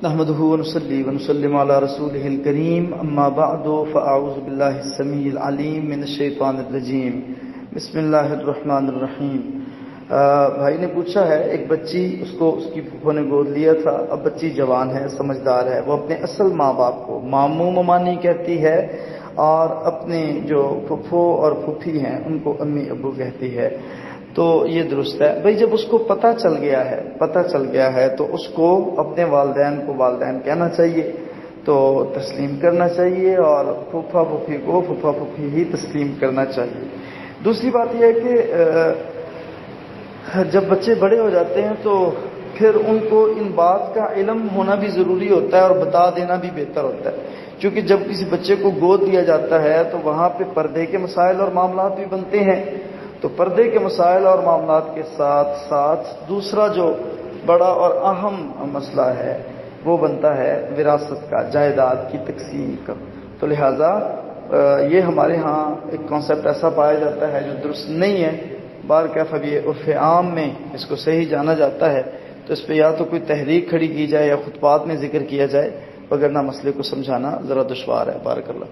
نحمده ونصلي ونسلم على رسوله الكريم اما بعد فاعوذ بالله السميع العليم من الشيطان الرجيم بسم الله الرحمن الرحیم۔ بھائی نے پوچھا ہے، ایک بچی اس کی پھوپھو نے گود لیا تھا، اب بچی جوان ہے، سمجھدار ہے، وہ اپنے اصل ماں باپ کو ماموں ممانی کہتی ہے اور اپنے جو پھوپھو اور پھوپھی ہیں ان کو امی ابو کہتی ہے، تو یہ درست ہے؟ بھائی جب اس کو پتہ چل گیا ہے تو اس کو اپنے والدین کو والدین کہنا چاہیے، تو تسلیم کرنا چاہیے، اور پھوپھا پھوپھی کو پھوپھا پھوپھی ہی تسلیم کرنا چاہیے۔ دوسری بات یہ ہے کہ جب بچے بڑے ہو جاتے ہیں تو پھر ان کو ان بات کا علم ہونا بھی ضروری ہوتا ہے اور بتا دینا بھی بہتر ہوتا ہے، کیونکہ جب کسی بچے کو گود دیا جاتا ہے تو وہاں پہ پردے کے مسائل اور معاملات بھی بنتے ہیں، تو پردے کے مسائل اور معاملات کے ساتھ ساتھ دوسرا جو بڑا اور اہم مسئلہ ہے وہ بنتا ہے وراثت کا، جائیداد کی تقسیم کا۔ تو لہٰذا یہ ہمارے ہاں ایک کانسیپٹ ایسا پایا جاتا ہے جو درست نہیں ہے، بارکیف اب یہ عرف عام میں اس کو صحیح جانا جاتا ہے، تو اس پہ یا تو کوئی تحریک کھڑی کی جائے یا خطبات میں ذکر کیا جائے، وگرنہ مسئلے کو سمجھانا ذرا دشوار ہے۔ بارک اللہ۔